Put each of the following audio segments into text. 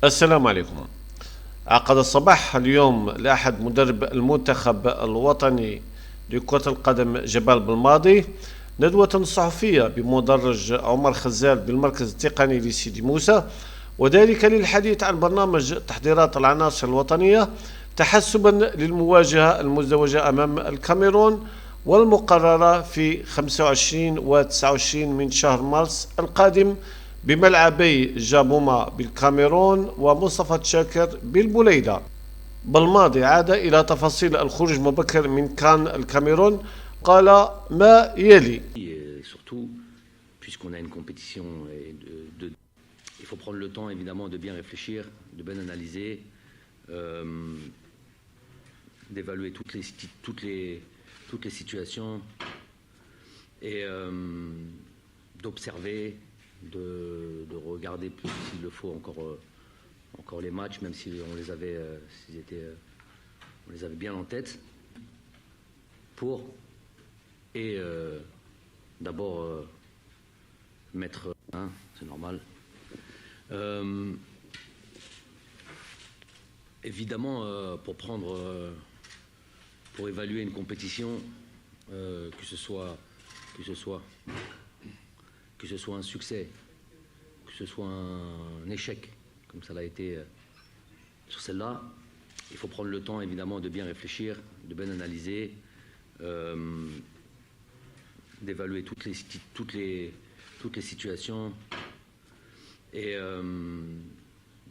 السلام عليكم. عقد الصباح اليوم الأحد مدرب المنتخب الوطني لكرة القدم جبال بالماضي ندوة صحفية بمدرج عمر خزال بالمركز التقني لسيدي موسى، وذلك للحديث عن برنامج تحضيرات العناصر الوطنية تحسبا للمواجهة المزدوجة أمام الكاميرون والمقررة في 25 و 29 من شهر مارس القادم بملعبي جابوما بالكاميرون ومصطفى شاكر بالبليدة. بالماضي عاد إلى تفاصيل الخروج مبكر من كان الكاميرون، قال ما يلي. Et surtout, puisqu'on a une compétition, il faut prendre le temps évidemment de bien réfléchir, de bien analyser, d'évaluer toutes les situations et d'observer, de regarder s'il le faut encore les matchs, même si on les avait, on les avait bien en tête, pour d'abord mettre, c'est normal. Évidemment, pour évaluer une compétition, que ce soit un succès, que ce soit un échec, comme ça l'a été sur celle-là, il faut prendre le temps évidemment de bien réfléchir, de bien analyser, d'évaluer toutes les situations et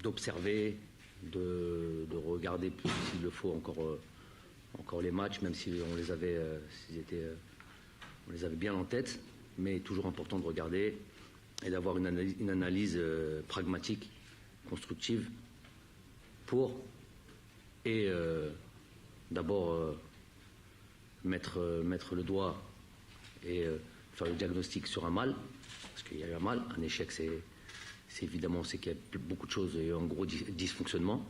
d'observer, de regarder s'il le faut encore les matchs, même si on les avait, on les avait bien en tête, mais toujours important de regarder et d'avoir une analyse pragmatique, constructive, pour d'abord mettre le doigt et faire le diagnostic sur un mal, parce qu'il y a eu un mal. Un échec, c'est évidemment, c'est qu'il y a beaucoup de choses, il y a eu un gros dysfonctionnement.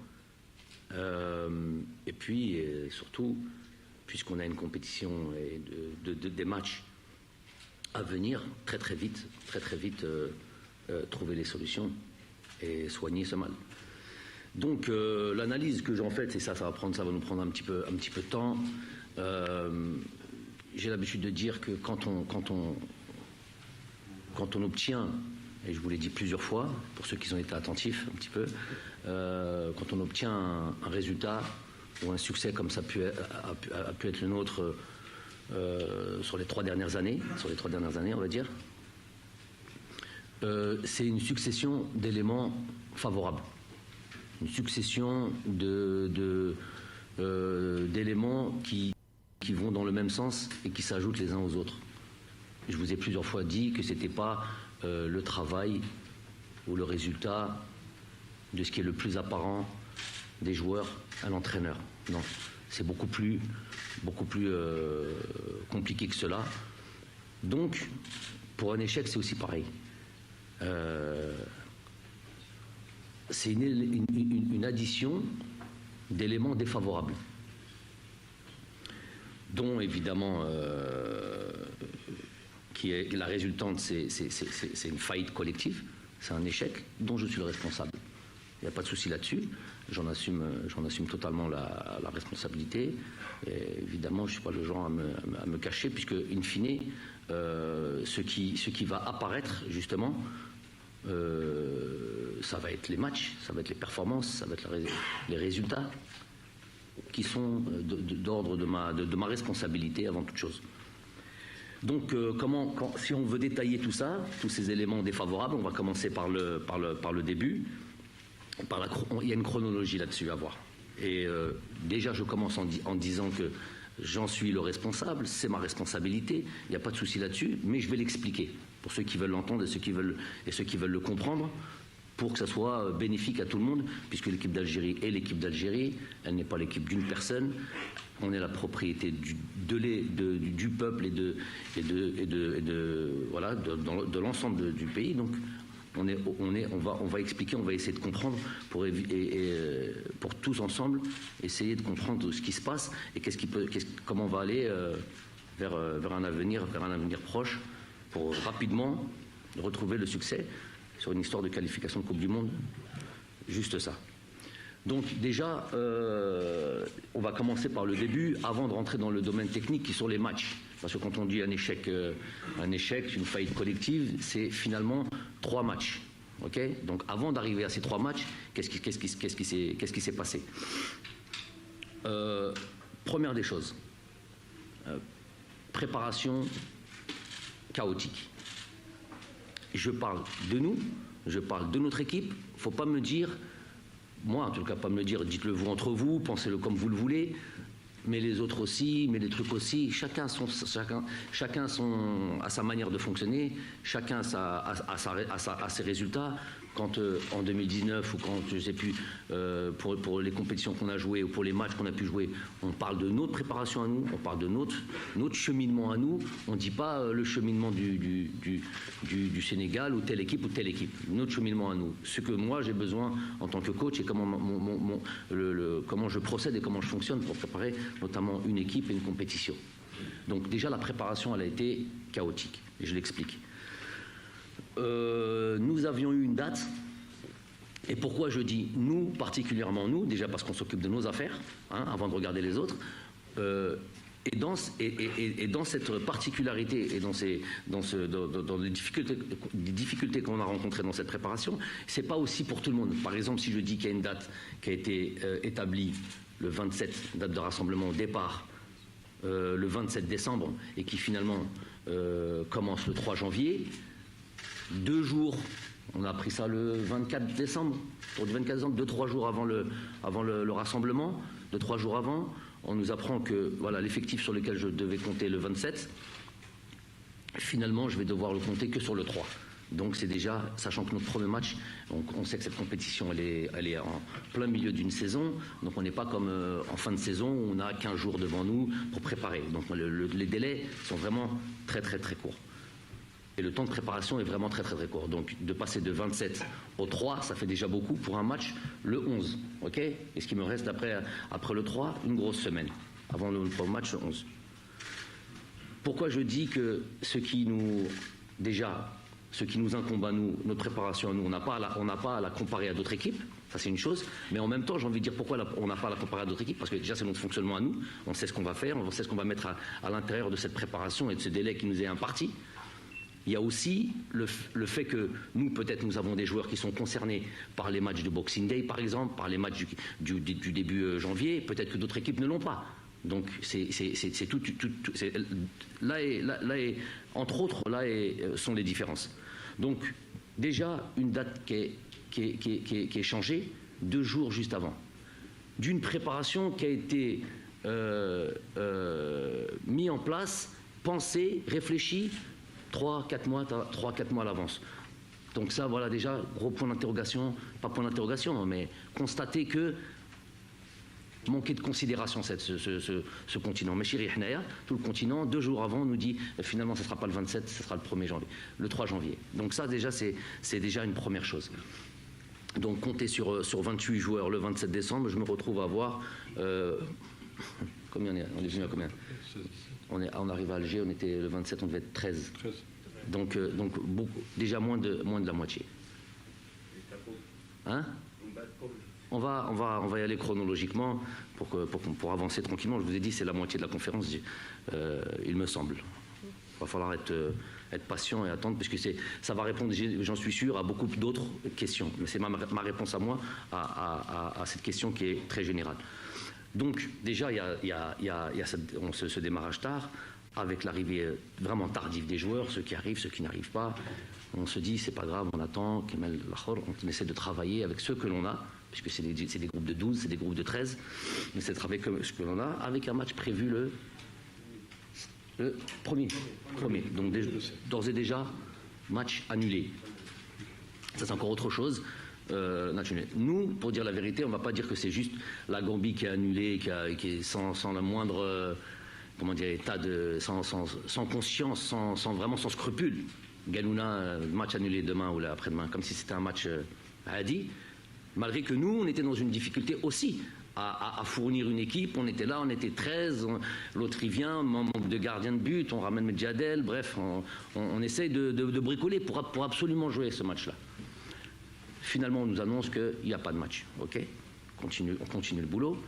Et puis, surtout, puisqu'on a une compétition et des matchs à venir, très vite, trouver les solutions et soigner ce mal. Donc, l'analyse que j'en fais, c'est ça va nous prendre un petit peu de temps. J'ai l'habitude de dire que quand on obtient, et je vous l'ai dit plusieurs fois, pour ceux qui ont été attentifs un petit peu, quand on obtient un résultat ou un succès comme ça a pu être le nôtre sur les 3 dernières années, on va dire, c'est une succession d'éléments favorables, une succession d'éléments qui vont dans le même sens et qui s'ajoutent les uns aux autres. Je vous ai plusieurs fois dit que ce n'était pas le travail ou le résultat de ce qui est le plus apparent des joueurs à l'entraîneur. Non, c'est beaucoup plus compliqué que cela. Donc, pour un échec, c'est aussi pareil. C'est une addition d'éléments défavorables, dont évidemment qui est la résultante, c'est une faillite collective, c'est un échec dont je suis le responsable. Il n'y a pas de souci là-dessus, j'en assume totalement la responsabilité. Et évidemment, je ne suis pas le genre à me cacher, puisque, in fine, ce qui va apparaître, justement, ça va être les matchs, ça va être les performances, ça va être les résultats qui sont d'ordre de ma responsabilité avant toute chose. Donc, si on veut détailler tout ça, tous ces éléments défavorables, on va commencer par le début. Il y a une chronologie là-dessus à voir. Et déjà, je commence en disant que j'en suis le responsable, c'est ma responsabilité, il n'y a pas de souci là-dessus, mais je vais l'expliquer pour ceux qui veulent l'entendre et ceux qui veulent le comprendre, pour que ça soit bénéfique à tout le monde, puisque l'équipe d'Algérie est l'équipe d'Algérie, elle n'est pas l'équipe d'une personne, on est la propriété du peuple et de l'ensemble du pays. Donc on va expliquer, on va essayer de comprendre pour tous ensemble essayer de comprendre ce qui se passe et comment on va aller vers un avenir proche pour rapidement retrouver le succès sur une histoire de qualification de Coupe du Monde juste ça. Donc déjà, on va commencer par le début, avant de rentrer dans le domaine technique qui sont les matchs. Parce que quand on dit un échec, une faillite collective, c'est finalement 3 matchs. Okay, donc avant d'arriver à ces 3 matchs, qu'est-ce qui s'est passé? Première des choses, préparation chaotique. Je parle de nous, je parle de notre équipe. Il ne faut pas me dire, moi en tout cas pas me le dire, dites-le vous entre vous, pensez-le comme vous le voulez, mais les autres aussi, mais les trucs aussi. Chacun a sa manière de fonctionner, chacun a ses résultats. Quand en 2019 ou quand, je ne sais plus, pour les compétitions qu'on a jouées ou pour les matchs qu'on a pu jouer, on parle de notre préparation à nous, on parle de notre cheminement à nous. On ne dit pas le cheminement du Sénégal ou telle équipe, notre cheminement à nous. Ce que moi j'ai besoin en tant que coach et comment je procède et comment je fonctionne pour préparer notamment une équipe et une compétition. Donc déjà la préparation elle a été chaotique, et je l'explique. Nous avions eu une date, et pourquoi je dis nous, particulièrement nous, déjà parce qu'on s'occupe de nos affaires, avant de regarder les autres, et dans cette particularité et dans les difficultés qu'on a rencontrées dans cette préparation, c'est pas aussi pour tout le monde. Par exemple, si je dis qu'il y a une date qui a été établie le 27, date de rassemblement au départ, le 27 décembre, et qui finalement commence le 3 janvier, 2 jours, on a appris ça le 24 décembre, pour le 24 décembre, 2-3 jours avant le rassemblement, 2-3 jours avant, on nous apprend que voilà, l'effectif sur lequel je devais compter le 27, finalement je vais devoir le compter que sur le 3. Donc c'est déjà, sachant que notre premier match, on sait que cette compétition elle est en plein milieu d'une saison, donc on n'est pas comme en fin de saison où on a 15 jours devant nous pour préparer. Donc les délais sont vraiment très très très courts. Et le temps de préparation est vraiment très très très court. Donc de passer de 27 au 3, ça fait déjà beaucoup pour un match le 11. Ok ? Et ce qui me reste après le 3, une grosse semaine. Avant le match le 11. Pourquoi je dis que ce qui nous incombe à nous, notre préparation à nous, on n'a pas à la comparer à d'autres équipes, ça c'est une chose, mais en même temps j'ai envie de dire pourquoi on n'a pas à la comparer à d'autres équipes, parce que déjà c'est notre fonctionnement à nous, on sait ce qu'on va faire, on sait ce qu'on va mettre à l'intérieur de cette préparation et de ce délai qui nous est imparti. Il y a aussi le fait que nous, peut-être, nous avons des joueurs qui sont concernés par les matchs de Boxing Day, par exemple, par les matchs du début janvier. Peut-être que d'autres équipes ne l'ont pas. Donc, c'est tout. Sont les différences. Donc, déjà, une date qui est changée 2 jours juste avant. D'une préparation qui a été mise en place, pensée, réfléchie, 3-4 mois à l'avance. Donc ça, voilà déjà, gros point d'interrogation, pas point d'interrogation, mais constater que manquer de considération ce continent. Mais chéri Hnaya, tout le continent, 2 jours avant, nous dit finalement ce ne sera pas le 27, ce sera le 1er janvier, le 3 janvier. Donc ça déjà, c'est déjà une première chose. Donc compter sur 28 joueurs le 27 décembre, je me retrouve à avoir... combien on est venu à combien ? On arrive à Alger, on était le 27, on devait être 13. Donc beaucoup, déjà moins de la moitié. Hein ? On va y aller chronologiquement pour avancer tranquillement. Je vous ai dit, c'est la moitié de la conférence, il me semble. Il va falloir être patient et attendre, puisque ça va répondre, j'en suis sûr, à beaucoup d'autres questions. Mais c'est ma réponse à moi à cette question qui est très générale. Donc déjà, il y a ce démarrage tard, avec l'arrivée vraiment tardive des joueurs, ceux qui arrivent, ceux qui n'arrivent pas. On se dit, c'est pas grave, on attend, on essaie de travailler avec ceux que l'on a, puisque c'est des groupes de 12, c'est des groupes de 13, on essaie de travailler avec ce que l'on a, avec un match prévu le premier. Donc d'ores et déjà, match annulé. Ça c'est encore autre chose. Nous, pour dire la vérité, on ne va pas dire que c'est juste la Gambie qui est annulée, qui est sans la moindre, état sans conscience, sans scrupule. Galouna, match annulé demain ou après-demain, comme si c'était un match hadi. Malgré que nous, on était dans une difficulté aussi à fournir une équipe. On était là, on était 13, l'autre il vient, manque de gardien de but, on ramène Medjadel, bref, on essaye de bricoler pour absolument jouer ce match-là. Finalement, on nous annonce qu'il n'y a pas de match. Ok, on continue le boulot.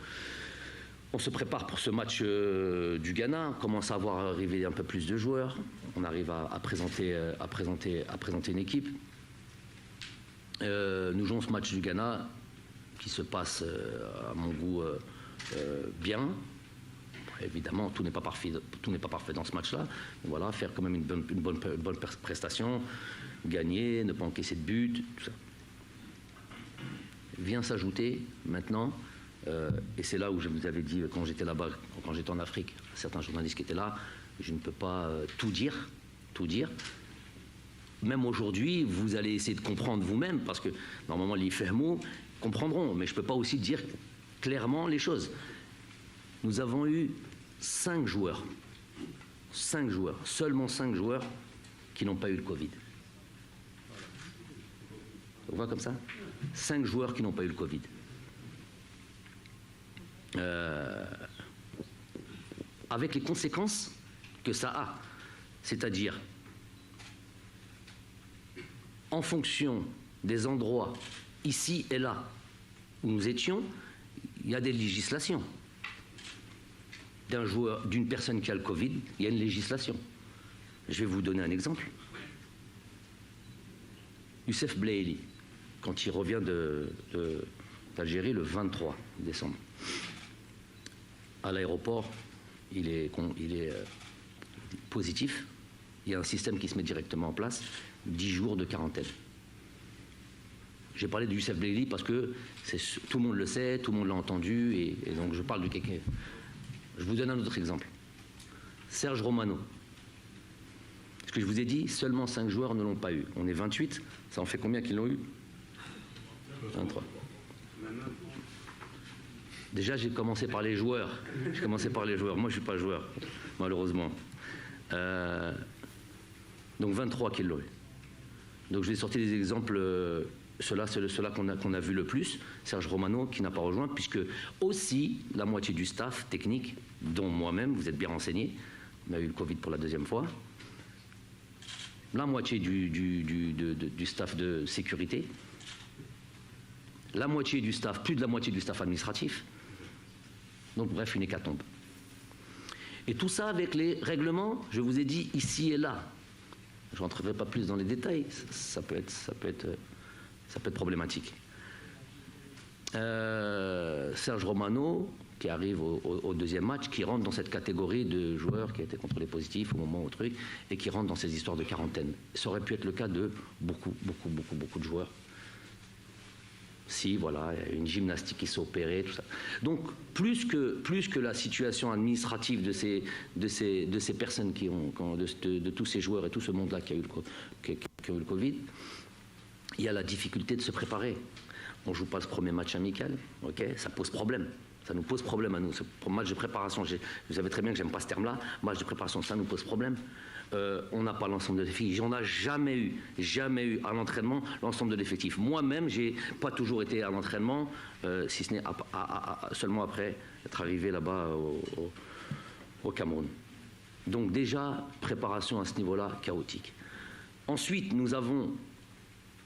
On se prépare pour ce match du Ghana. On commence à voir arriver un peu plus de joueurs. On arrive à présenter une équipe. Nous jouons ce match du Ghana qui se passe, à mon goût, bien. Évidemment, tout n'est pas parfait dans ce match-là. Voilà, faire quand même une bonne prestation, gagner, ne pas encaisser de but, tout ça. Vient s'ajouter maintenant, et c'est là où je vous avais dit quand j'étais là-bas, quand j'étais en Afrique, certains journalistes qui étaient là, je ne peux pas tout dire. Même aujourd'hui, vous allez essayer de comprendre vous-même, parce que normalement les fermos comprendront, mais je ne peux pas aussi dire clairement les choses. Nous avons eu 5 joueurs, seulement 5 joueurs qui n'ont pas eu le Covid. On voit comme ça ? 5 joueurs qui n'ont pas eu le Covid. Avec les conséquences que ça a, c'est-à-dire en fonction des endroits ici et là où nous étions, il y a des législations. D'une personne qui a le Covid, il y a une législation. Je vais vous donner un exemple. Youssef Blaili, quand il revient d'Algérie le 23 décembre, à l'aéroport, il est positif. Il y a un système qui se met directement en place, 10 jours de quarantaine. J'ai parlé de Youssef Blaili parce que tout le monde le sait, tout le monde l'a entendu, et donc je parle de quelqu'un. Je vous donne un autre exemple. Serge Romano. Ce que je vous ai dit, seulement 5 joueurs ne l'ont pas eu. On est 28, ça en fait combien qui l'ont eu ? 23. Déjà, j'ai commencé par les joueurs. Moi, je ne suis pas joueur, malheureusement. Donc 23 qui l'ont eu. Donc je vais sortir des exemples, ceux-là qu'on a vu le plus. Serge Romano qui n'a pas rejoint, puisque aussi la moitié du staff technique, dont moi-même, vous êtes bien renseigné, on a eu le Covid pour la 2e fois. La moitié du staff de sécurité, la moitié du staff, plus de la moitié du staff administratif. Donc bref, une hécatombe. Et tout ça avec les règlements, je vous ai dit, ici et là. Je ne rentrerai pas plus dans les détails, ça peut être problématique. Serge Romano, qui arrive au 2e match, qui rentre dans cette catégorie de joueurs qui a été contrôlé positif au moment au truc, et qui rentre dans ces histoires de quarantaine. Ça aurait pu être le cas de beaucoup de joueurs. Si, voilà, il y a une gymnastique qui s'est opérée, tout ça. Donc, plus que la situation administrative de ces personnes de tous ces joueurs et tout ce monde-là qui a eu le Covid, il y a la difficulté de se préparer. On ne joue pas ce premier match amical, ok, ça pose problème. Ça nous pose problème à nous. Pour match de préparation, vous savez très bien que j'aime pas ce terme-là. Match de préparation, ça nous pose problème. On n'a pas l'ensemble de l'effectif. On n'a jamais eu à l'entraînement l'ensemble de l'effectif. Moi-même, j'ai pas toujours été à l'entraînement, si ce n'est seulement après être arrivé là-bas au Cameroun. Donc déjà, préparation à ce niveau-là, chaotique. Ensuite,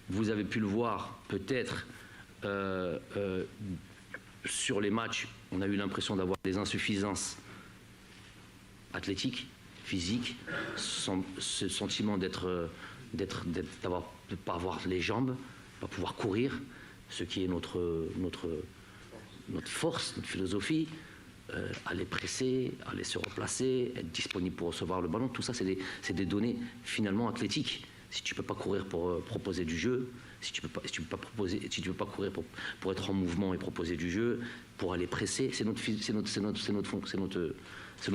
vous avez pu le voir peut-être, sur les matchs, on a eu l'impression d'avoir des insuffisances athlétiques, physiques, ce sentiment de ne pas avoir les jambes, pas pouvoir courir, ce qui est notre force, notre philosophie, aller presser, aller se replacer, être disponible pour recevoir le ballon, tout ça c'est des données finalement athlétiques. Si tu ne peux pas courir pour proposer du jeu, si tu ne peux pas courir pour être en mouvement et proposer du jeu, pour aller presser, c'est nos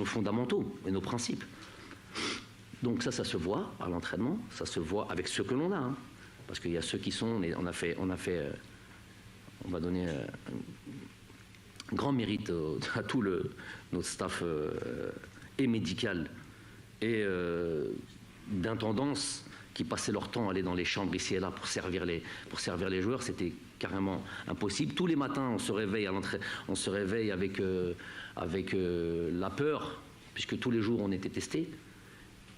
fondamentaux et nos principes. Donc ça se voit à l'entraînement, ça se voit avec ceux que l'on a, hein, parce qu'il y a ceux qui sont, on va donner un grand mérite à tout notre staff et médical et d'intendance, qui passaient leur temps à aller dans les chambres ici et là pour servir les joueurs. C'était carrément impossible. Tous les matins, on se réveille avec la peur, puisque tous les jours on était testés.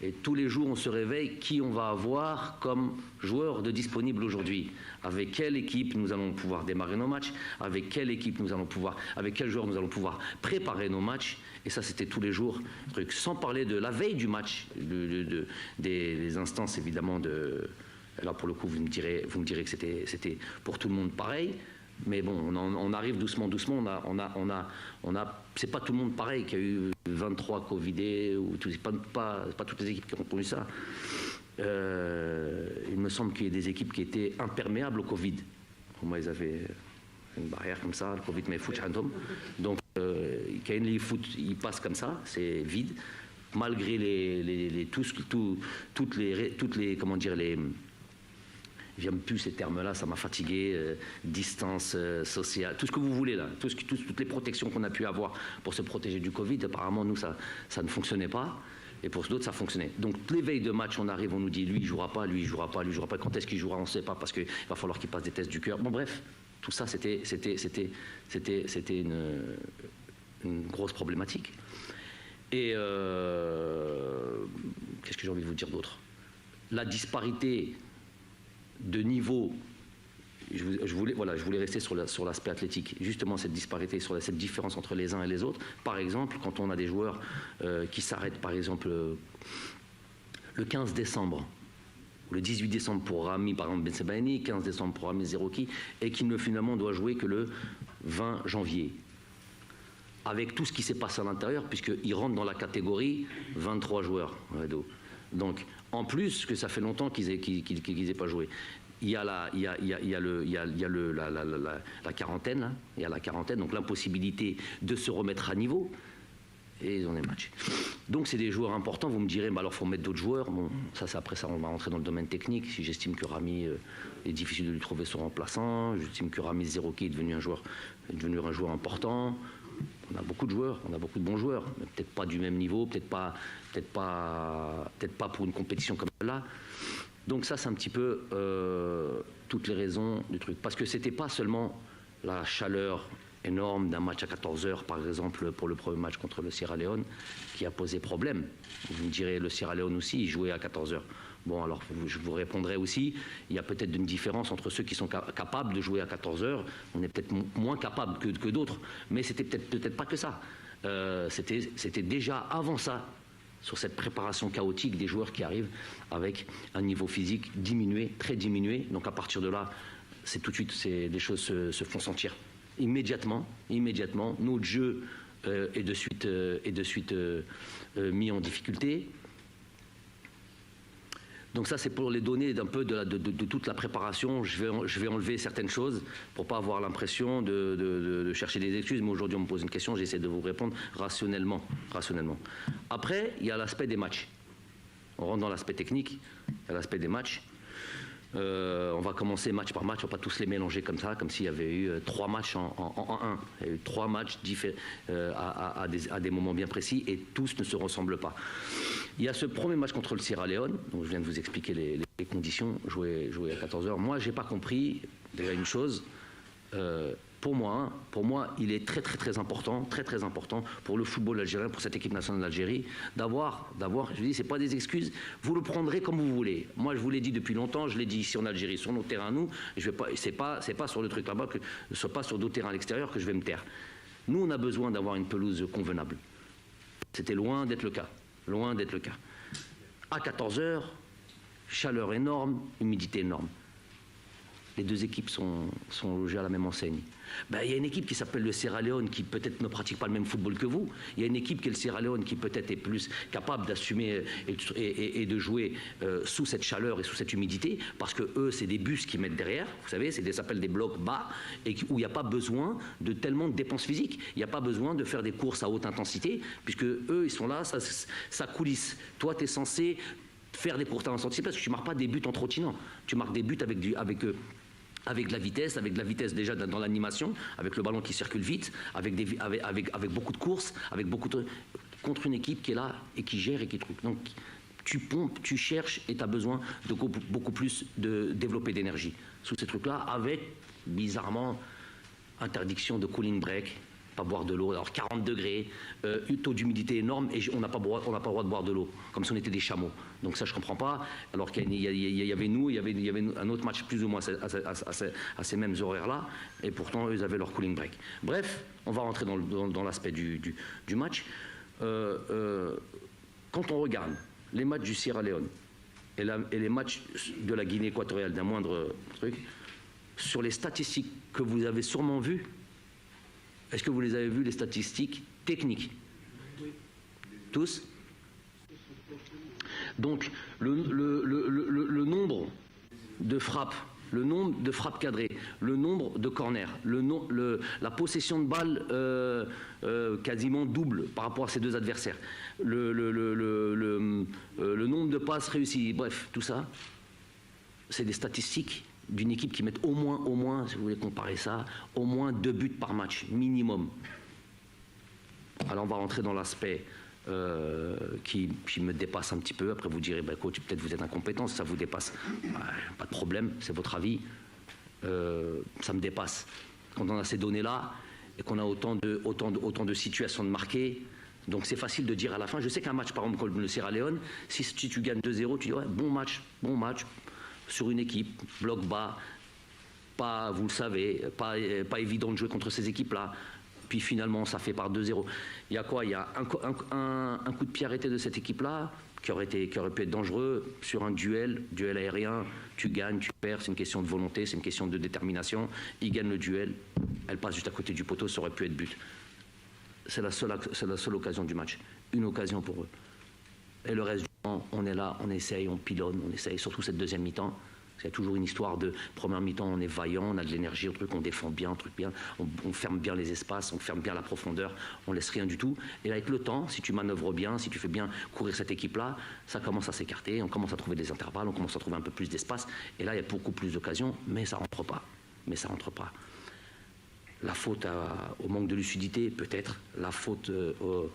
Et tous les jours, on se réveille qui on va avoir comme joueur de disponible aujourd'hui. Avec quelle équipe nous allons pouvoir démarrer nos matchs, avec quelle équipe nous allons pouvoir, avec quel joueur nous allons pouvoir préparer nos matchs. Et ça, c'était tous les jours. Sans parler de la veille du match, des instances évidemment de... Là, pour le coup, vous me direz que c'était pour tout le monde pareil. Mais bon, on arrive doucement. C'est pas tout le monde pareil qui a eu 23 Covidés, ou pas toutes les équipes qui ont connu ça. Il me semble qu'il y a des équipes qui étaient imperméables au Covid. Au moins, ils avaient une barrière comme ça, le Covid, mais foot, donc, quand les foot, il passe comme ça, c'est vide, malgré toutes les, comment dire, les... J'aime plus ces termes-là, ça m'a fatigué, distance sociale, tout ce que vous voulez là, toutes les protections qu'on a pu avoir pour se protéger du Covid, apparemment nous ça ne fonctionnait pas, et pour d'autres ça fonctionnait. Donc les veilles de match, on arrive, on nous dit lui il jouera pas, quand est-ce qu'il jouera, on ne sait pas, parce qu'il va falloir qu'il passe des tests du cœur. Bon bref, tout ça c'était une grosse problématique. Et qu'est-ce que j'ai envie de vous dire d'autre? La disparité de niveau, je voulais rester sur l'aspect athlétique, justement cette disparité, sur cette différence entre les uns et les autres. Par exemple, quand on a des joueurs qui s'arrêtent, par exemple, le 15 décembre, ou le 18 décembre pour Rami, par exemple, Ben Sebaini, 15 décembre pour Rami Zerouki, et qui ne finalement doit jouer que le 20 janvier. Avec tout ce qui s'est passé à l'intérieur, puisqu'il rentre dans la catégorie 23 joueurs. Donc, en plus, que ça fait longtemps qu'ils n'aient pas joué. Il y a la quarantaine, hein, il y a la quarantaine, donc l'impossibilité de se remettre à niveau, et ils ont des matchs. Donc c'est des joueurs importants, vous me direz, bah alors il faut mettre d'autres joueurs. Bon, après ça, on va rentrer dans le domaine technique. Si j'estime que Rami est difficile de lui trouver son remplaçant, j'estime que Rami Zerouki est devenu un joueur important. On a beaucoup de joueurs, on a beaucoup de bons joueurs, mais peut-être pas du même niveau, peut-être pas pour une compétition comme celle-là. Donc ça, c'est un petit peu toutes les raisons du truc. Parce que c'était pas seulement la chaleur énorme d'un match à 14h, par exemple, pour le premier match contre le Sierra Leone, qui a posé problème. Vous me direz, le Sierra Leone aussi, il jouait à 14h. Bon, alors, je vous répondrai aussi, il y a peut-être une différence entre ceux qui sont capables de jouer à 14h. On est peut-être moins capables que d'autres, mais c'était peut-être pas que ça. C'était déjà avant ça, sur cette préparation chaotique des joueurs qui arrivent avec un niveau physique diminué, très diminué. Donc à partir de là, c'est tout de suite, les choses se font sentir. Immédiatement, notre jeu est de suite mis en difficulté. Donc ça, c'est pour les données d'un peu de toute la préparation. Je vais enlever certaines choses pour pas avoir l'impression de chercher des excuses. Mais aujourd'hui, on me pose une question, j'essaie de vous répondre rationnellement. Après, il y a l'aspect des matchs. On rentre dans l'aspect technique, il y a l'aspect des matchs. On va commencer match par match, on va pas tous les mélanger comme ça, comme s'il y avait eu 3 matchs en un. Il y a eu 3 matchs à des moments bien précis, et tous ne se ressemblent pas. Il y a ce premier match contre le Sierra Leone, donc je viens de vous expliquer les conditions, jouer à 14h. Moi, j'ai pas compris déjà une chose. Pour moi, il est très important pour le football algérien, pour cette équipe nationale d'Algérie, d'avoir, je dis, c'est pas des excuses, vous le prendrez comme vous voulez. Moi, je vous l'ai dit depuis longtemps, je l'ai dit ici en Algérie, sur nos terrains, nous, c'est pas sur le truc là-bas, pas sur d'autres terrains à l'extérieur que je vais me taire. Nous, on a besoin d'avoir une pelouse convenable. C'était loin d'être le cas. À 14h, chaleur énorme, humidité énorme. Les deux équipes sont logées à la même enseigne. Il y a une équipe qui s'appelle le Sierra Leone qui peut-être ne pratique pas le même football que vous. Il y a une équipe qui est le Sierra Leone qui peut-être est plus capable d'assumer et de jouer sous cette chaleur et sous cette humidité, parce que eux, c'est des bus qui mettent derrière. Vous savez, ça s'appelle des blocs bas, et où il n'y a pas besoin de tellement de dépenses physiques. Il n'y a pas besoin de faire des courses à haute intensité, puisque eux, ils sont là, ça coulisse. Toi, tu es censé faire des courses à haute intensité parce que tu ne marques pas des buts en trottinant. Tu marques des buts avec de la vitesse déjà dans l'animation, avec le ballon qui circule vite, avec beaucoup de courses, contre une équipe qui est là et qui gère et qui trouve. Donc tu pompes, tu cherches et tu as besoin de beaucoup plus de développer d'énergie. Sous ces trucs-là, avec, bizarrement, interdiction de cooling break pas boire de l'eau. Alors 40 degrés, taux d'humidité énorme, et on n'a pas le droit de boire de l'eau, comme si on était des chameaux. Donc ça, je comprends pas. Alors qu'il y avait nous, il y avait un autre match plus ou moins à ces mêmes horaires-là, et pourtant, eux, ils avaient leur cooling break. Bref, on va rentrer dans l'aspect du match. Quand on regarde les matchs du Sierra Leone et les matchs de la Guinée équatoriale, d'un moindre truc, sur les statistiques que vous avez sûrement vues, est-ce que vous les avez vues, les statistiques techniques? Oui. Tous? Donc, le nombre de frappes, le nombre de frappes cadrées, le nombre de corners, la possession de balles quasiment double par rapport à ces deux adversaires, le nombre de passes réussies, bref, tout ça, c'est des statistiques d'une équipe qui met au moins, si vous voulez comparer ça, au moins 2 buts par match, minimum. Alors on va rentrer dans l'aspect qui me dépasse un petit peu. Après vous direz, bah, coach, peut-être vous êtes incompétent, si ça vous dépasse, pas de problème, c'est votre avis. Ça me dépasse. Quand on a ces données-là et qu'on a autant de situations de marquer, donc c'est facile de dire à la fin. Je sais qu'un match, par exemple, comme le Sierra Leone, si tu gagnes 2-0, tu dis ouais, bon match, sur une équipe, bloc bas, pas, vous le savez, pas évident de jouer contre ces équipes-là. Puis finalement, ça fait par 2-0. Il y a quoi? Il y a un coup de pied arrêté de cette équipe-là qui aurait pu être dangereux sur un duel aérien. Tu gagnes, tu perds, c'est une question de volonté, c'est une question de détermination. Ils gagnent le duel, elle passe juste à côté du poteau, ça aurait pu être but. C'est la seule occasion du match. Une occasion pour eux. Et le reste du temps, on est là, on essaye, on pilonne, on essaye, surtout cette deuxième mi-temps. Il y a toujours une histoire de première mi-temps, on est vaillant, on a de l'énergie, on défend bien, on ferme bien les espaces, on ferme bien la profondeur, on laisse rien du tout. Et avec le temps, si tu manœuvres bien, si tu fais bien courir cette équipe-là, ça commence à s'écarter, on commence à trouver des intervalles, on commence à trouver un peu plus d'espace. Et là, il y a beaucoup plus d'occasions, mais ça rentre pas. La faute au manque de lucidité, peut-être. La faute au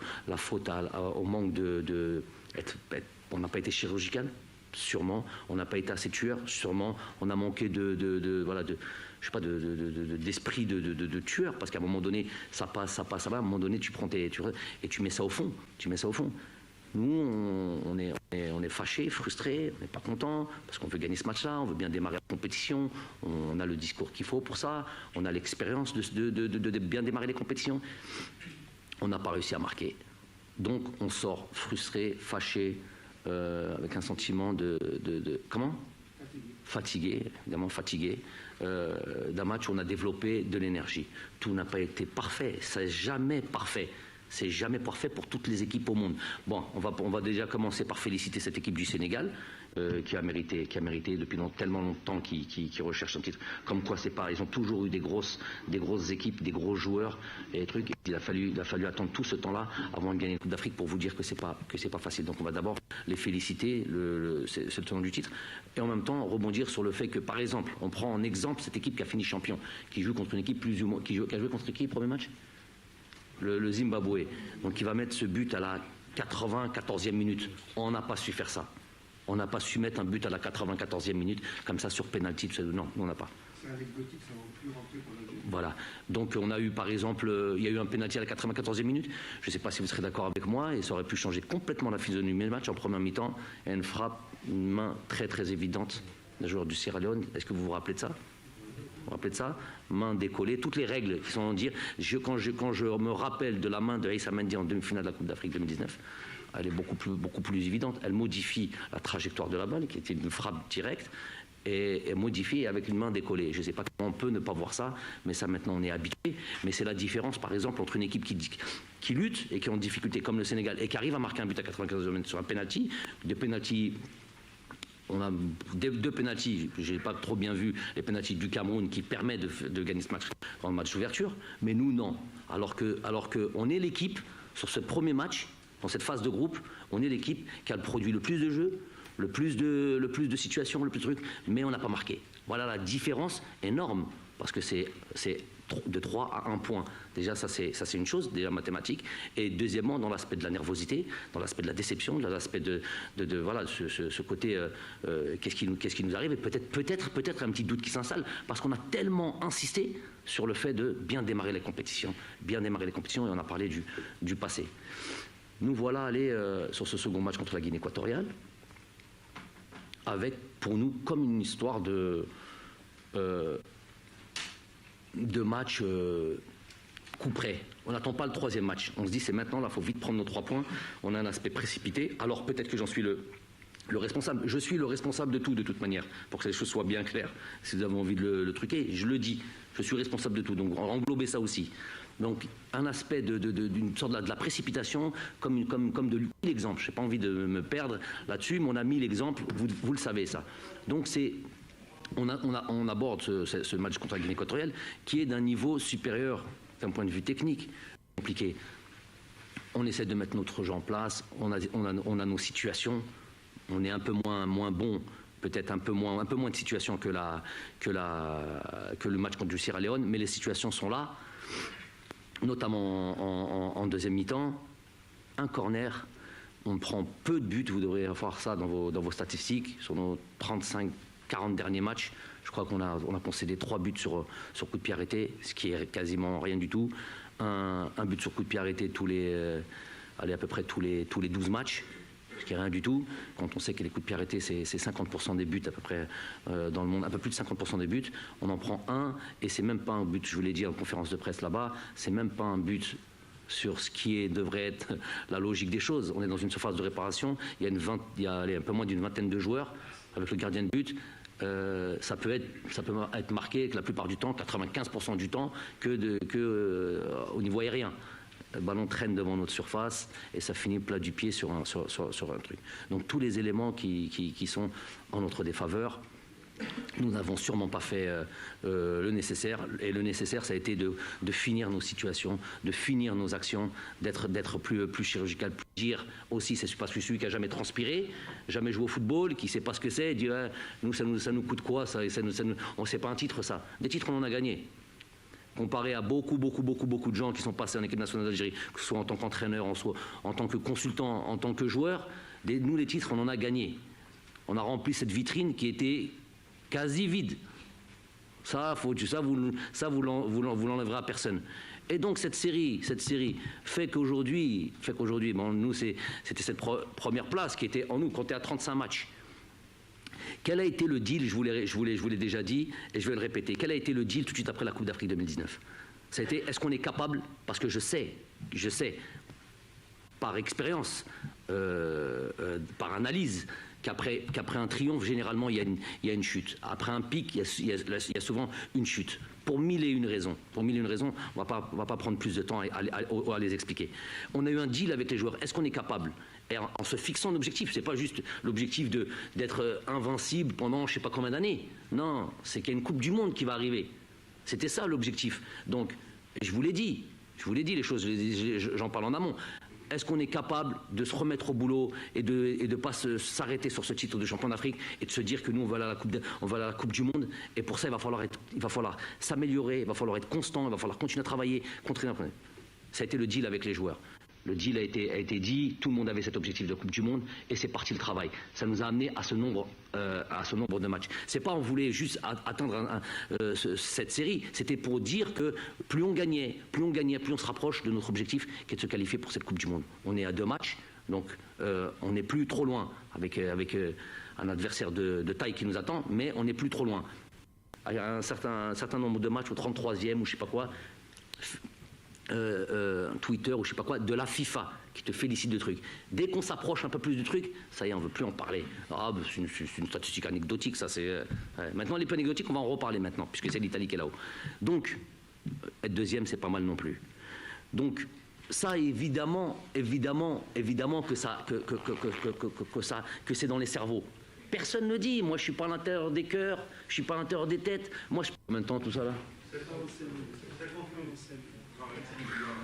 manque on n'a pas été chirurgical. Sûrement, on n'a pas été assez tueur, sûrement, on a manqué d'esprit de tueur, parce qu'à un moment donné, ça passe, à un moment donné, tu mets ça au fond, Nous, on est fâchés, frustrés, on n'est pas contents, parce qu'on veut gagner ce match-là, on veut bien démarrer la compétition, on a le discours qu'il faut pour ça, on a l'expérience de bien démarrer les compétitions. On n'a pas réussi à marquer. Donc, on sort frustré, fâché, avec un sentiment comment? Fatigué, évidemment fatigué, d'un match où on a développé de l'énergie. Tout n'a pas été parfait, c'est jamais parfait. C'est jamais parfait pour toutes les équipes au monde. Bon, on va déjà commencer par féliciter cette équipe du Sénégal qui a mérité depuis tellement longtemps qui recherche un titre. Comme quoi, c'est pas, ils ont toujours eu des grosses équipes, des gros joueurs et des trucs. Il a fallu attendre tout ce temps-là avant de gagner la Coupe d'Afrique pour vous dire que c'est pas facile. Donc on va d'abord les féliciter, c'est le tenant du titre, et en même temps rebondir sur le fait que, par exemple, on prend en exemple cette équipe qui a fini champion, qui joue contre une équipe plus ou moins, qui a joué contre qui le premier match? Le Zimbabwe, donc il va mettre ce but à la 94e minute. On n'a pas su faire ça. On n'a pas su mettre un but à la 94e minute, comme ça sur pénalty. Non, on n'a pas. C'est anecdotique, ça ne va plus rentrer pour la vie. Voilà. Donc on a eu, par exemple, il y a eu un pénalty à la 94e minute. Je ne sais pas si vous serez d'accord avec moi, et ça aurait pu changer complètement la physionomie du match en première mi-temps. Et une frappe, une main très très évidente d'un joueur du Sierra Leone. Est-ce que vous vous rappelez de ça? Vous vous rappelez de ça? Main décollée, toutes les règles qui sont à dire. Quand je me rappelle de la main de Aïssa Mendy en demi-finale de la Coupe d'Afrique 2019, elle est beaucoup plus évidente. Elle modifie la trajectoire de la balle, qui était une frappe directe, et modifie avec une main décollée. Je ne sais pas comment on peut ne pas voir ça, mais ça maintenant on est habitué. Mais c'est la différence, par exemple, entre une équipe qui lutte et qui est en difficulté, comme le Sénégal, et qui arrive à marquer un but à 95 minutes sur un penalty, des penalties. On a deux pénaltys, je n'ai pas trop bien vu les pénaltys du Cameroun qui permettent de gagner ce match dans le match d'ouverture, mais nous non. Alors que on est l'équipe, sur ce premier match, dans cette phase de groupe, on est l'équipe qui a produit le plus de jeux, le plus de situations, le plus de trucs, mais on n'a pas marqué. Voilà la différence énorme, parce que c'est de 3 à 1 point. Déjà, ça c'est une chose, déjà mathématique. Et deuxièmement, dans l'aspect de la nervosité, dans l'aspect de la déception, dans l'aspect de voilà, ce côté, qu'est-ce qui nous arrive, et peut-être un petit doute qui s'installe, parce qu'on a tellement insisté sur le fait de bien démarrer les compétitions, et on a parlé du passé. Nous voilà allés sur ce second match contre la Guinée équatoriale, avec, pour nous, comme une histoire de match coup près. On n'attend pas le troisième match. On se dit c'est maintenant, là, il faut vite prendre nos 3 points. On a un aspect précipité. Alors peut-être que j'en suis le responsable. Je suis le responsable de tout, de toute manière, pour que les choses soient bien claires. Si vous avez envie de le truquer, je le dis. Je suis responsable de tout. Donc englober ça aussi. Donc un aspect d'une sorte de la précipitation, comme de l'exemple. Je n'ai pas envie de me perdre là-dessus, mais on a mis l'exemple, vous le savez ça. Donc on aborde ce match contre la Guinée équatoriale qui est d'un niveau supérieur d'un point de vue technique, compliqué. On essaie de mettre notre jeu en place, on a nos situations, on est un peu moins bon, peut-être un peu moins de situations que le match contre le Sierra Leone, mais les situations sont là, notamment en deuxième mi-temps. Un corner, on prend peu de buts, vous devrez avoir ça dans vos statistiques, sur nos 35-40 derniers matchs. Je crois qu'on a concédé 3 buts sur coup de pied arrêté, ce qui est quasiment rien du tout. Un but sur coup de pied arrêté à peu près tous les 12 matchs, ce qui est rien du tout. Quand on sait que les coups de pied arrêtés, c'est 50% des buts à peu près dans le monde, un peu plus de 50% des buts. On en prend un, et c'est même pas un but, je vous l'ai dit en conférence de presse là-bas, c'est même pas un but sur ce qui devrait être la logique des choses. On est dans une surface de réparation, il y a un peu moins d'une vingtaine de joueurs avec le gardien de but. Ça peut être marqué que la plupart du temps, 95% du temps, au niveau aérien. Le ballon traîne devant notre surface et ça finit plat du pied sur un truc. Donc tous les éléments qui sont en notre défaveur, nous n'avons sûrement pas fait le nécessaire. Et le nécessaire, ça a été de finir nos situations, de finir nos actions, d'être plus chirurgical, plus dire aussi, c'est parce que celui qui a jamais transpiré, jamais joué au football, qui sait pas ce que c'est, dit nous ça nous coûte quoi ça, on sait pas un titre ça. Des titres on en a gagné. Comparé à beaucoup de gens qui sont passés en équipe nationale d'Algérie, que ce soit en tant qu'entraîneur, en tant que consultant, en tant que joueur, nous les titres on en a gagné. On a rempli cette vitrine qui était quasi vide. Ça vous l'enlèverez à personne. Et donc cette série fait qu'aujourd'hui, bon, nous c'était cette première place qui était en nous, comptait à 35 matchs. Quel a été le deal, je vous l'ai déjà dit, et je vais le répéter, quel a été le deal tout de suite après la Coupe d'Afrique 2019? Ça a été, est-ce qu'on est capable, parce que je sais, par expérience, par analyse, qu'après un triomphe, généralement, il y a une chute. Après un pic, il y a souvent une chute. Pour mille et une raisons. On va pas prendre plus de temps à les expliquer. On a eu un deal avec les joueurs. Est-ce qu'on est capable, en se fixant un objectif, c'est pas juste l'objectif d'être invincible pendant je sais pas combien d'années. Non, c'est qu'il y a une Coupe du Monde qui va arriver. C'était ça l'objectif. Donc, je vous l'ai dit les choses, j'en parle en amont. Est-ce qu'on est capable de se remettre au boulot et de pas s'arrêter sur ce titre de champion d'Afrique et de se dire que nous on va à la Coupe du Monde, et pour ça il va falloir s'améliorer, il va falloir être constant, il va falloir continuer à travailler, Ça a été le deal avec les joueurs. Le deal a été dit, tout le monde avait cet objectif de Coupe du Monde et c'est parti le travail. Ça nous a amené à ce nombre de matchs. C'est pas on voulait juste atteindre cette série, c'était pour dire que plus on gagnait, plus on se rapproche de notre objectif qui est de se qualifier pour cette Coupe du Monde. On est à 2 matchs, donc on n'est plus trop loin avec un adversaire de taille qui nous attend, mais on n'est plus trop loin. Il y a un certain nombre de matchs au 33e ou je sais pas quoi, Twitter ou je sais pas quoi, de la FIFA qui te félicite de trucs. Dès qu'on s'approche un peu plus du truc, ça y est, on veut plus en parler. C'est une statistique anecdotique, ça c'est. Maintenant, les plus anecdotiques, on va en reparler maintenant, puisque c'est l'Italie qui est là-haut. Donc, être deuxième, c'est pas mal non plus. Donc, ça, évidemment que c'est dans les cerveaux. Personne ne dit. Moi, je suis pas à l'intérieur des cœurs, je suis pas à l'intérieur des têtes. Moi, combien de temps tout ça là?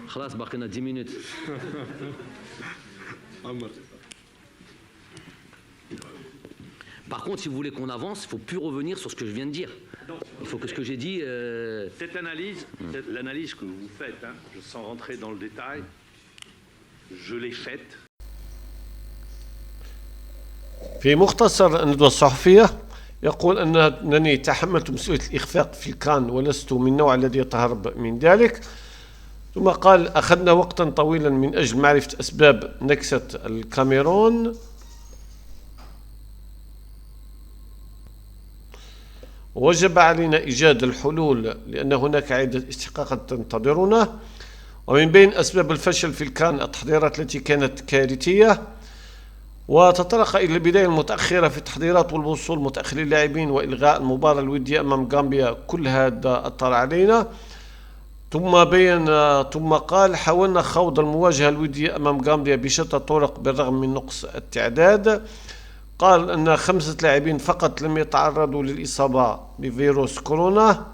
خلاص باقينا 10 minutes. Par contre, si vous voulez qu'on avance, il ne faut plus revenir sur ce que je viens de dire. Il faut que ce que j'ai dit... Cette analyse, l'analyse que vous faites, sans rentrer dans le détail, je l'ai faite. في مختصر الندوة الصحفية يقول أنني تحملت مسؤولية الإخفاق في الكان ولست من النوع الذي يتهرب من ذلك. ثم قال أخذنا وقتا طويلا من أجل معرفة أسباب نكسة الكاميرون، وجب علينا إيجاد الحلول لأن هناك عدة استحقاقات تنتظرنا، ومن بين أسباب الفشل في الكان التحضيرات التي كانت كارثية، وتطرق إلى البداية المتأخرة في التحضيرات والوصول متأخر للاعبين وإلغاء المباراة الودية أمام غامبيا، كل هذا أثر علينا. ثم قال حاولنا خوض المواجهة الودية أمام غامبيا بشتى الطرق بالرغم من نقص التعداد. قال أن 5 لاعبين فقط لم يتعرضوا للإصابة بفيروس كورونا.